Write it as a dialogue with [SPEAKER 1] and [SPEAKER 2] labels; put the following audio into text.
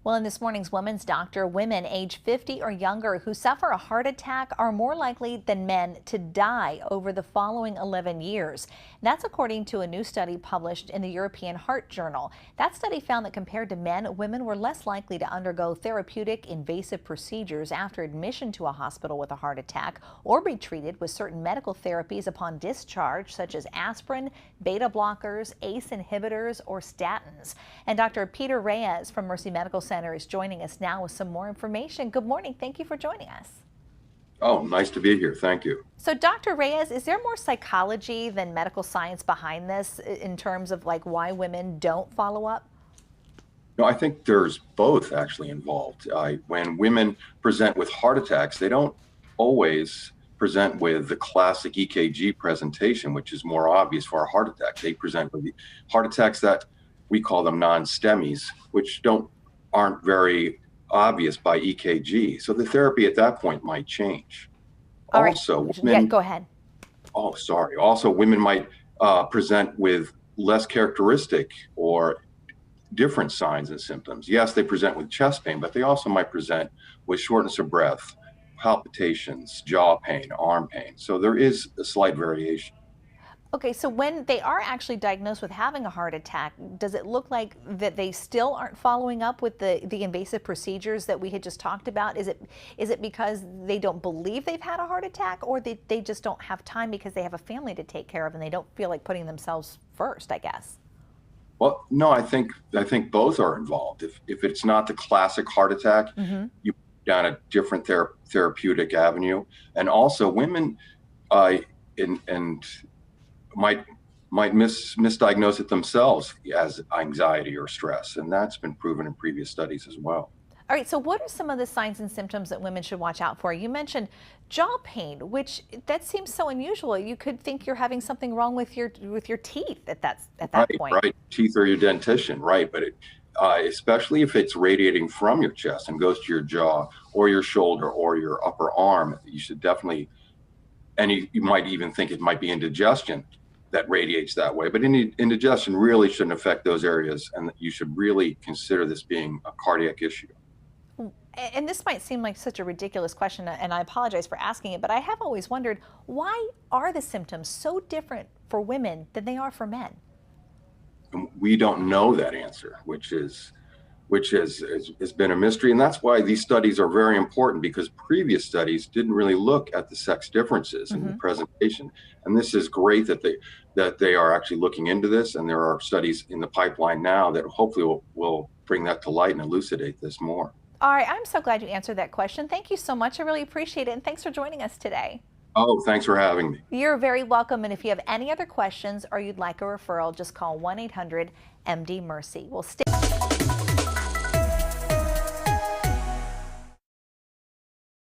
[SPEAKER 1] Well, in this morning's Women's Doctor, women age 50 or younger who suffer a heart attack are more likely than men to die over the following 11 years. That's according to a new study published in the European Heart Journal. That study found that compared to men, women were less likely to undergo therapeutic invasive procedures after admission to a hospital with a heart attack or be treated with certain medical therapies upon discharge, such as aspirin, beta blockers, ACE inhibitors, or statins. And Dr. Peter Reyes from Mercy Medical Center is joining us now with some more information. Good morning. Thank you for joining us.
[SPEAKER 2] Oh, nice to be here. Thank you.
[SPEAKER 1] So, Dr. Reyes, is there more psychology than medical science behind this in terms of like why women don't follow up?
[SPEAKER 2] No, I think there's both actually involved. When women present with heart attacks, they don't always present with the classic EKG presentation, which is more obvious for a heart attack. They present with the heart attacks that we call them non-STEMIs, which aren't very obvious by EKG. So the therapy at that point might change.
[SPEAKER 1] All right.
[SPEAKER 2] Also,
[SPEAKER 1] Yeah, go ahead.
[SPEAKER 2] oh, sorry. Also, women might present with less characteristic or different signs and symptoms. Yes, they present with chest pain, but they also might present with shortness of breath, palpitations, jaw pain, arm pain. So there is a slight variation.
[SPEAKER 1] Okay, so when they are actually diagnosed with having a heart attack, does it look like that they still aren't following up with the invasive procedures that we had just talked about? Is it because they don't believe they've had a heart attack, or they just don't have time because they have a family to take care of and they don't feel like putting themselves first, I guess?
[SPEAKER 2] Well, no, I think both are involved. If it's not the classic heart attack, you down a different therapeutic avenue, and also women and might misdiagnose it themselves as anxiety or stress, and that's been proven in previous studies as well.
[SPEAKER 1] All right, so what are some of the signs and symptoms that women should watch out for? You mentioned jaw pain, which that seems so unusual. You could think you're having something wrong with your teeth at that point.
[SPEAKER 2] Right, teeth or your dentition, right? But especially if it's radiating from your chest and goes to your jaw or your shoulder or your upper arm, you should definitely, and you might even think it might be indigestion that radiates that way. But indigestion really shouldn't affect those areas, and you should really consider this being a cardiac issue.
[SPEAKER 1] And this might seem like such a ridiculous question, and I apologize for asking it, but I have always wondered, why are the symptoms so different for women than they are for men?
[SPEAKER 2] And we don't know that answer, which has been a mystery. And that's why these studies are very important, because previous studies didn't really look at the sex differences in the presentation. And this is great that they are actually looking into this. And there are studies in the pipeline now that hopefully will bring that to light and elucidate this more.
[SPEAKER 1] All right, I'm so glad you answered that question. Thank you so much. I really appreciate it. And thanks for joining us today.
[SPEAKER 2] Oh, thanks for having me.
[SPEAKER 1] You're very welcome. And if you have any other questions or you'd like a referral, just call 1-800-MD-MERCY. We'll stay.